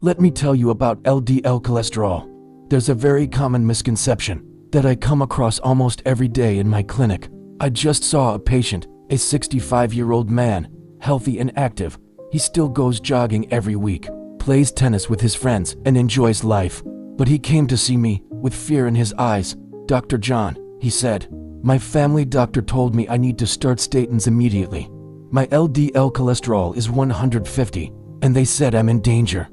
Let me tell you about LDL cholesterol. There's a very common misconception that I come across almost every day in my clinic. I just saw a patient, a 65-year-old man, healthy and active. He still goes jogging every week, plays tennis with his friends, and enjoys life. But he came to see me with fear in his eyes. "Dr. John," he said, "my family doctor told me I need to start statins immediately. My LDL cholesterol is 150, and they said I'm in danger."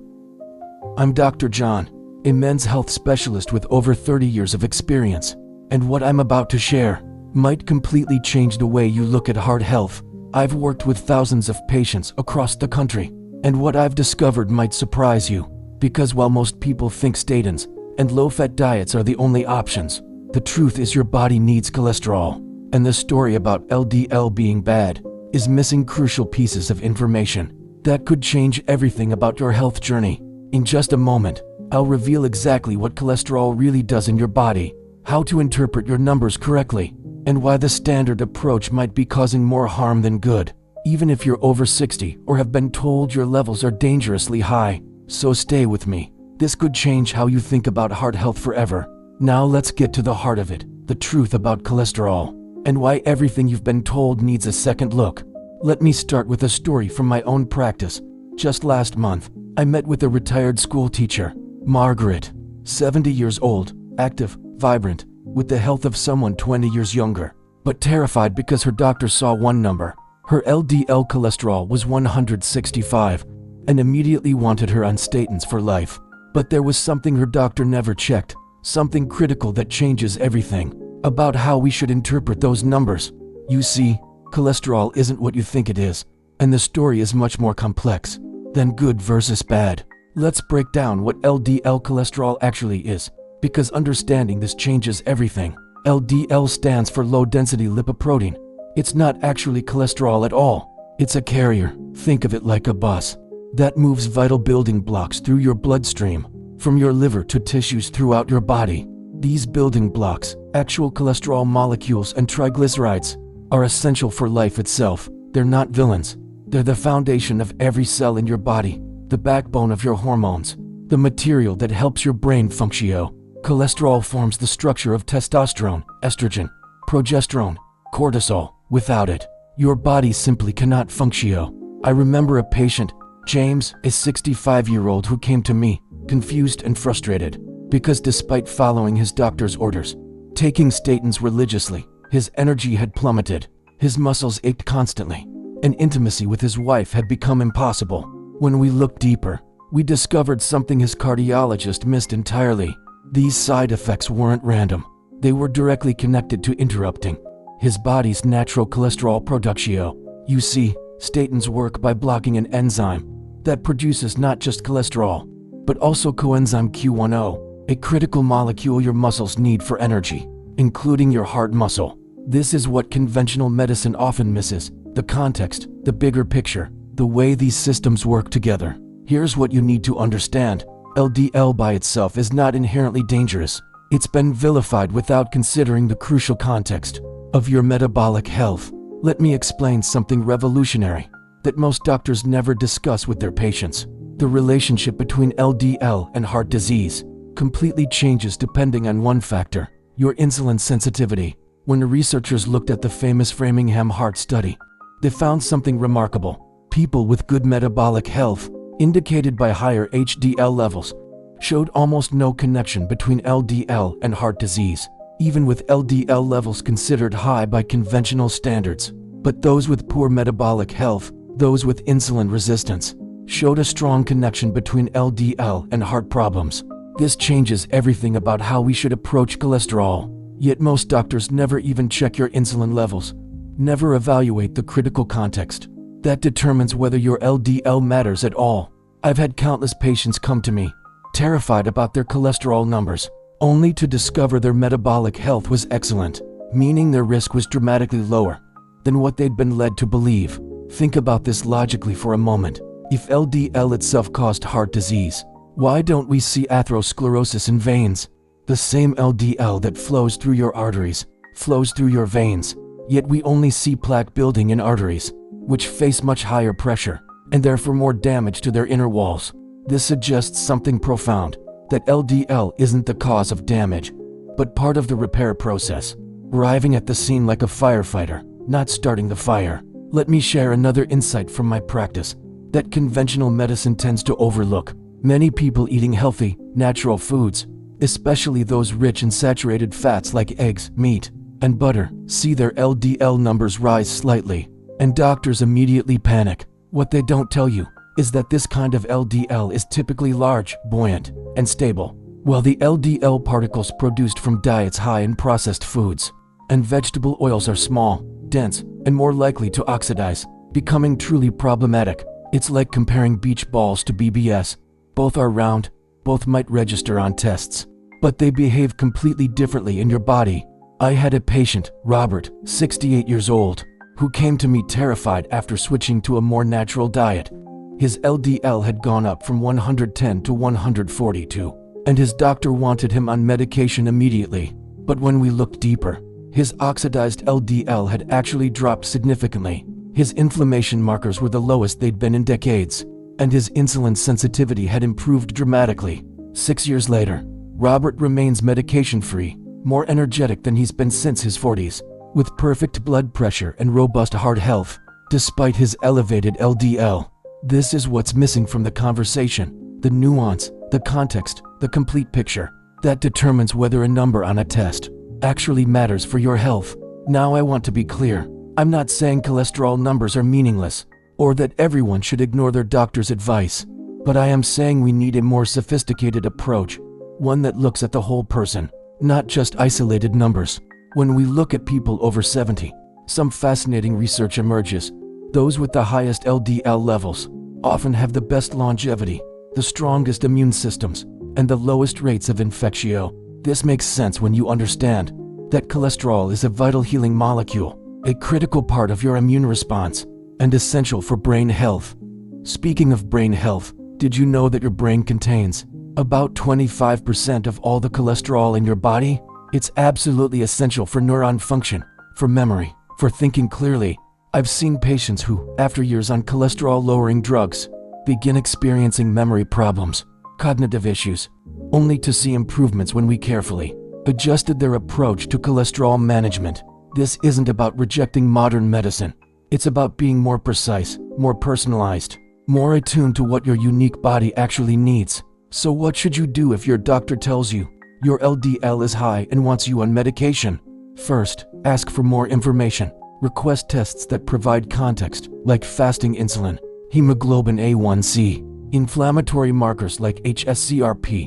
I'm Dr. John, a men's health specialist with over 30 years of experience, and what I'm about to share might completely change the way you look at heart health. I've worked with thousands of patients across the country, and what I've discovered might surprise you, because while most people think statins and low-fat diets are the only options, the truth is your body needs cholesterol, and the story about LDL being bad is missing crucial pieces of information that could change everything about your health journey. In just a moment, I'll reveal exactly what cholesterol really does in your body, how to interpret your numbers correctly, and why the standard approach might be causing more harm than good, even if you're over 60 or have been told your levels are dangerously high. So stay with me. This could change how you think about heart health forever. Now let's get to the heart of it, the truth about cholesterol, and why everything you've been told needs a second look. Let me start with a story from my own practice. Just last month, I met with a retired school teacher, Margaret, 70 years old, active, vibrant, with the health of someone 20 years younger, but terrified because her doctor saw one number. Her LDL cholesterol was 165, and immediately wanted her on statins for life. But there was something her doctor never checked, something critical that changes everything about how we should interpret those numbers. You see, cholesterol isn't what you think it is, and the story is much more complex than good versus bad. Let's break down what LDL cholesterol actually is, because understanding this changes everything. LDL stands for low-density lipoprotein. It's not actually cholesterol at all. It's a carrier. Think of it like a bus that moves vital building blocks through your bloodstream, from your liver to tissues throughout your body. These building blocks, actual cholesterol molecules and triglycerides, are essential for life itself. They're not villains. They're the foundation of every cell in your body, the backbone of your hormones, the material that helps your brain function. Cholesterol forms the structure of testosterone, estrogen, progesterone, cortisol. Without it, your body simply cannot function. I remember a patient, James, a 65-year-old who came to me, confused and frustrated, because despite following his doctor's orders, taking statins religiously, his energy had plummeted, his muscles ached constantly, and intimacy with his wife had become impossible. When we looked deeper, we discovered something his cardiologist missed entirely. These side effects weren't random. They were directly connected to interrupting his body's natural cholesterol production. You see, statins work by blocking an enzyme that produces not just cholesterol, but also coenzyme Q10, a critical molecule your muscles need for energy, including your heart muscle. This is what conventional medicine often misses: the context, the bigger picture, the way these systems work together. Here's what you need to understand. LDL by itself is not inherently dangerous. It's been vilified without considering the crucial context of your metabolic health. Let me explain something revolutionary that most doctors never discuss with their patients. The relationship between LDL and heart disease completely changes depending on one factor: your insulin sensitivity. When the researchers looked at the famous Framingham Heart Study, they found something remarkable. People with good metabolic health, indicated by higher HDL levels, showed almost no connection between LDL and heart disease, even with LDL levels considered high by conventional standards. But those with poor metabolic health, those with insulin resistance, showed a strong connection between LDL and heart problems. This changes everything about how we should approach cholesterol. Yet most doctors never even check your insulin levels, never evaluate the critical context that determines whether your LDL matters at all. I've had countless patients come to me, terrified about their cholesterol numbers, only to discover their metabolic health was excellent, meaning their risk was dramatically lower than what they'd been led to believe. Think about this logically for a moment. If LDL itself caused heart disease, why don't we see atherosclerosis in veins? The same LDL that flows through your arteries flows through your veins, yet we only see plaque building in arteries, which face much higher pressure and therefore more damage to their inner walls. This suggests something profound, that LDL isn't the cause of damage, but part of the repair process. Arriving at the scene like a firefighter, not starting the fire. Let me share another insight from my practice that conventional medicine tends to overlook. Many people eating healthy, natural foods, especially those rich in saturated fats like eggs, meat, and butter, see their LDL numbers rise slightly, and doctors immediately panic. What they don't tell you is that this kind of LDL is typically large, buoyant, and stable, while the LDL particles produced from diets high in processed foods and vegetable oils are small, dense, and more likely to oxidize, becoming truly problematic. It's like comparing beach balls to BBS. Both are round, both might register on tests, but they behave completely differently in your body. I had a patient, Robert, 68 years old, who came to me terrified after switching to a more natural diet. His LDL had gone up from 110 to 142, and his doctor wanted him on medication immediately. But when we looked deeper, his oxidized LDL had actually dropped significantly. His inflammation markers were the lowest they'd been in decades, and his insulin sensitivity had improved dramatically. 6 years later, Robert remains medication-free, more energetic than he's been since his 40s, with perfect blood pressure and robust heart health, despite his elevated LDL. This is what's missing from the conversation: the nuance, the context, the complete picture that determines whether a number on a test actually matters for your health. Now I want to be clear. I'm not saying cholesterol numbers are meaningless, or that everyone should ignore their doctor's advice, but I am saying we need a more sophisticated approach, one that looks at the whole person, not just isolated numbers. When we look at people over 70, some fascinating research emerges. Those with the highest LDL levels often have the best longevity, the strongest immune systems, and the lowest rates of infection. This makes sense when you understand that cholesterol is a vital healing molecule, a critical part of your immune response, and essential for brain health. Speaking of brain health, did you know that your brain contains about 25% of all the cholesterol in your body? It's absolutely essential for neuron function, for memory, for thinking clearly. I've seen patients who, after years on cholesterol-lowering drugs, begin experiencing memory problems, cognitive issues, only to see improvements when we carefully adjusted their approach to cholesterol management. This isn't about rejecting modern medicine. It's about being more precise, more personalized, more attuned to what your unique body actually needs. So what should you do if your doctor tells you your LDL is high and wants you on medication? First, ask for more information. Request tests that provide context, like fasting insulin, hemoglobin A1C, inflammatory markers like hsCRP,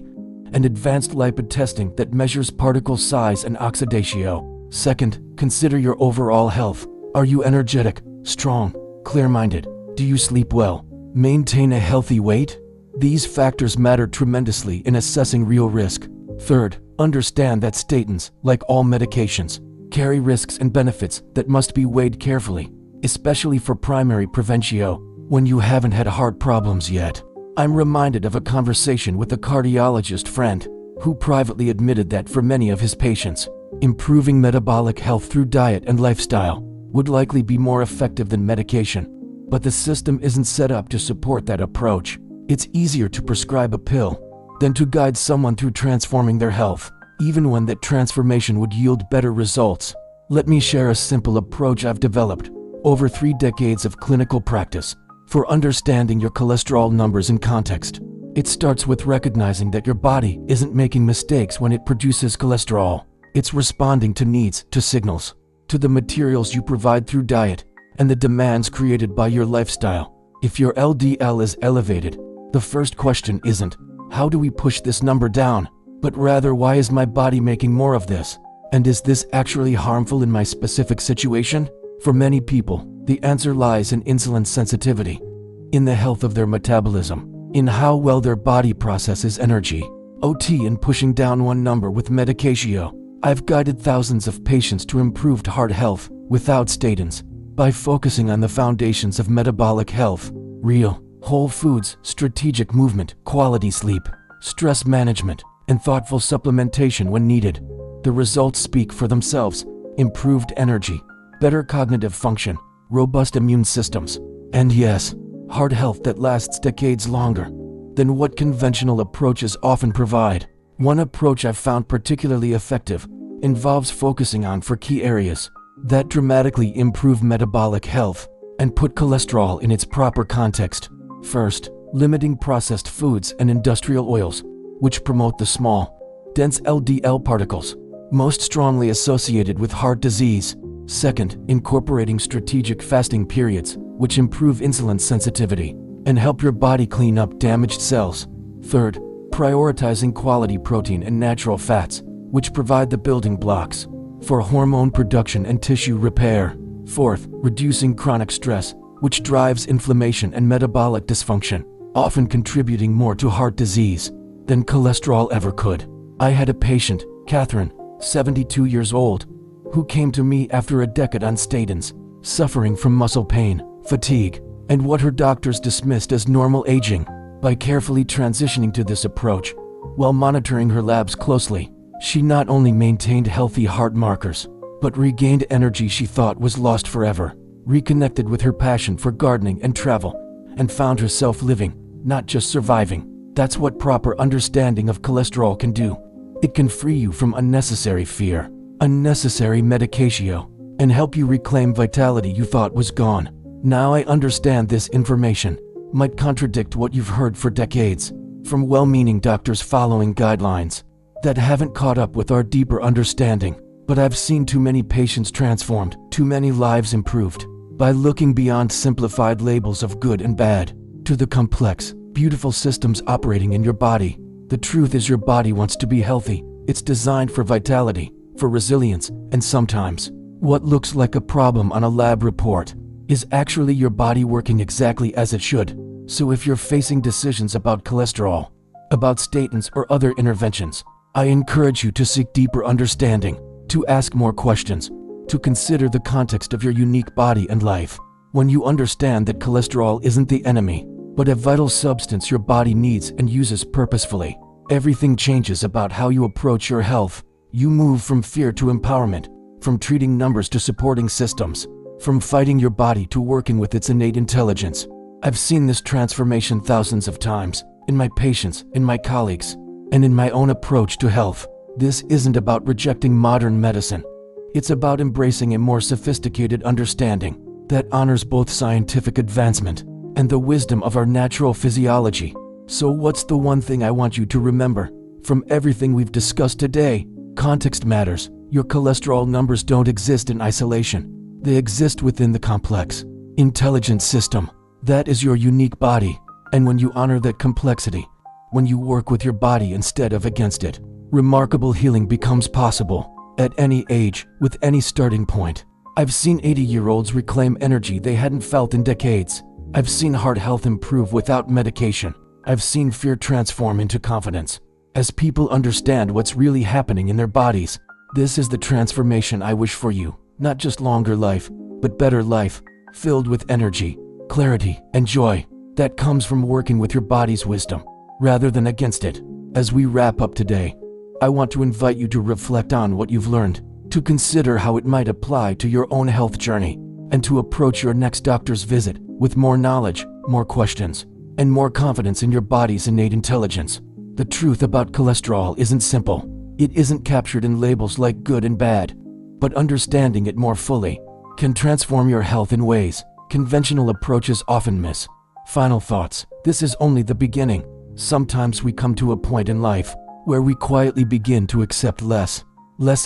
and advanced lipid testing that measures particle size and oxidation. Second, consider your overall health. Are you energetic, strong, clear-minded? Do you sleep well? Maintain a healthy weight? These factors matter tremendously in assessing real risk. Third, understand that statins, like all medications, carry risks and benefits that must be weighed carefully, especially for primary prevention, when you haven't had heart problems yet. I'm reminded of a conversation with a cardiologist friend who privately admitted that for many of his patients, improving metabolic health through diet and lifestyle would likely be more effective than medication. But the system isn't set up to support that approach. It's easier to prescribe a pill than to guide someone through transforming their health, even when that transformation would yield better results. Let me share a simple approach I've developed over 3 decades of clinical practice for understanding your cholesterol numbers in context. It starts with recognizing that your body isn't making mistakes when it produces cholesterol. It's responding to needs, to signals, to the materials you provide through diet, and the demands created by your lifestyle. If your LDL is elevated, the first question isn't, how do we push this number down? But rather, why is my body making more of this? And is this actually harmful in my specific situation? For many people, the answer lies in insulin sensitivity, in the health of their metabolism, in how well their body processes energy. OT and pushing down one number with medication. I've guided thousands of patients to improved heart health without statins by focusing on the foundations of metabolic health: real, whole foods, strategic movement, quality sleep, stress management, and thoughtful supplementation when needed. The results speak for themselves: improved energy, better cognitive function, robust immune systems, and yes, heart health that lasts decades longer. than what conventional approaches often provide. One approach I've found particularly effective involves focusing on 4 key areas that dramatically improve metabolic health and put cholesterol in its proper context. First, limiting processed foods and industrial oils, which promote the small, dense LDL particles, most strongly associated with heart disease. Second, incorporating strategic fasting periods, which improve insulin sensitivity and help your body clean up damaged cells. Third, prioritizing quality protein and natural fats, which provide the building blocks for hormone production and tissue repair. Fourth, reducing chronic stress, which drives inflammation and metabolic dysfunction, often contributing more to heart disease than cholesterol ever could. I had a patient, Catherine, 72 years old, who came to me after a decade on statins, suffering from muscle pain, fatigue, and what her doctors dismissed as normal aging. By carefully transitioning to this approach, while monitoring her labs closely, she not only maintained healthy heart markers, but regained energy she thought was lost forever, reconnected with her passion for gardening and travel, and found herself living, not just surviving. That's what proper understanding of cholesterol can do. It can free you from unnecessary fear, unnecessary medication, and help you reclaim vitality you thought was gone. Now I understand this information might contradict what you've heard for decades from well-meaning doctors following guidelines that haven't caught up with our deeper understanding. But I've seen too many patients transformed, too many lives improved, by looking beyond simplified labels of good and bad to the complex, beautiful systems operating in your body. The truth is, your body wants to be healthy. It's designed for vitality, for resilience, and sometimes what looks like a problem on a lab report is actually your body working exactly as it should. So if you're facing decisions about cholesterol, about statins or other interventions, I encourage you to seek deeper understanding, to ask more questions, to consider the context of your unique body and life. When you understand that cholesterol isn't the enemy, but a vital substance your body needs and uses purposefully, everything changes about how you approach your health. You move from fear to empowerment, from treating numbers to supporting systems, from fighting your body to working with its innate intelligence. I've seen this transformation thousands of times, in my patients, in my colleagues, and in my own approach to health. This isn't about rejecting modern medicine. It's about embracing a more sophisticated understanding that honors both scientific advancement and the wisdom of our natural physiology. So what's the one thing I want you to remember from everything we've discussed today? Context matters. Your cholesterol numbers don't exist in isolation. They exist within the complex, intelligent system that is your unique body. And when you honor that complexity, when you work with your body instead of against it, remarkable healing becomes possible at any age, with any starting point. I've seen 80-year-olds reclaim energy they hadn't felt in decades. I've seen heart health improve without medication. I've seen fear transform into confidence as people understand what's really happening in their bodies. This is the transformation I wish for you. Not just longer life, but better life, filled with energy, clarity, and joy that comes from working with your body's wisdom rather than against it. As we wrap up today, I want to invite you to reflect on what you've learned, to consider how it might apply to your own health journey, and to approach your next doctor's visit with more knowledge, more questions, and more confidence in your body's innate intelligence. The truth about cholesterol isn't simple. It isn't captured in labels like good and bad, but understanding it more fully can transform your health in ways conventional approaches often miss. Final thoughts. This is only the beginning. Sometimes we come to a point in life where we quietly begin to accept less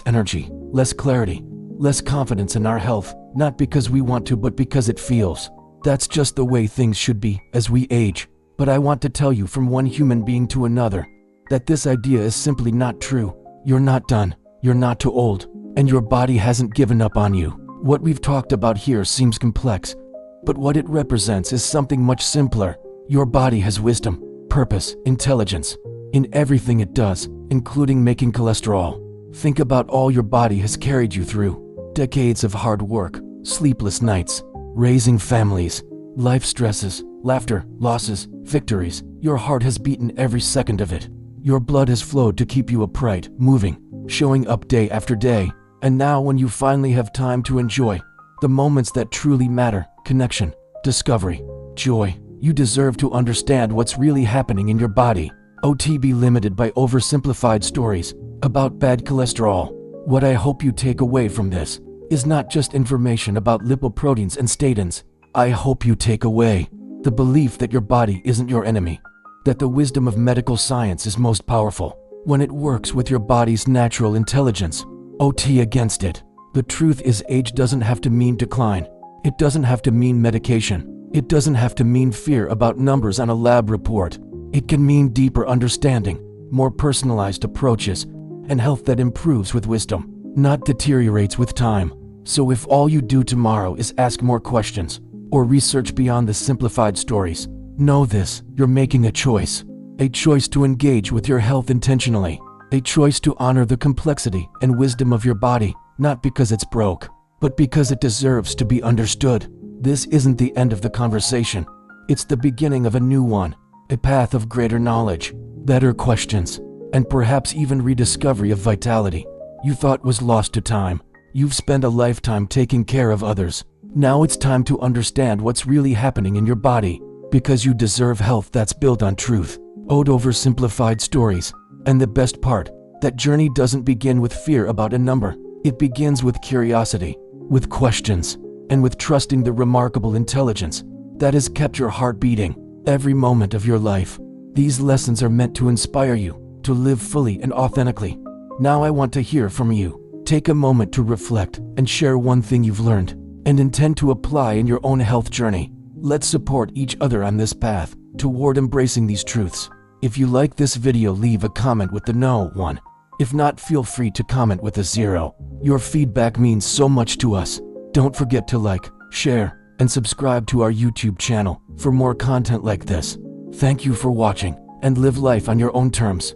energy, less clarity, less confidence in our health, not because we want to, but because it feels. That's just the way things should be as we age. But I want to tell you from one human being to another that this idea is simply not true. You're not done, you're not too old, and your body hasn't given up on you. What we've talked about here seems complex, but what it represents is something much simpler. Your body has wisdom, purpose, intelligence in everything it does, including making cholesterol. Think about all your body has carried you through. Decades of hard work, sleepless nights, raising families, life stresses, laughter, losses, victories. Your heart has beaten every second of it. Your blood has flowed to keep you upright, moving, showing up day after day. And now when you finally have time to enjoy the moments that truly matter, connection, discovery, joy, You deserve to understand what's really happening in your body. Be limited by oversimplified stories about bad cholesterol. What I hope you take away from this is not just information about lipoproteins and statins. I hope you take away the belief that your body isn't your enemy, that the wisdom of medical science is most powerful when it works with your body's natural intelligence. Against it. The truth is, age doesn't have to mean decline. It doesn't have to mean medication. It doesn't have to mean fear about numbers on a lab report. It can mean deeper understanding, more personalized approaches, and health that improves with wisdom, not deteriorates with time. So if all you do tomorrow is ask more questions or research beyond the simplified stories, know this: you're making a choice to engage with your health intentionally, a choice to honor the complexity and wisdom of your body, not because it's broke, but because it deserves to be understood. This isn't the end of the conversation. It's the beginning of a new one, a path of greater knowledge, better questions, and perhaps even rediscovery of vitality you thought was lost to time. You've spent a lifetime taking care of others. Now it's time to understand what's really happening in your body, because you deserve health that's built on truth, oversimplified stories. And the best part, that journey doesn't begin with fear about a number. It begins with curiosity, with questions, and with trusting the remarkable intelligence that has kept your heart beating every moment of your life. These lessons are meant to inspire you to live fully and authentically. Now I want to hear from you. Take a moment to reflect and share one thing you've learned and intend to apply in your own health journey. Let's support each other on this path toward embracing these truths. If you like this video, leave a comment with the no one. If not, feel free to comment with a 0. Your feedback means so much to us. Don't forget to like, share, and subscribe to our YouTube channel for more content like this. Thank you for watching, and live life on your own terms.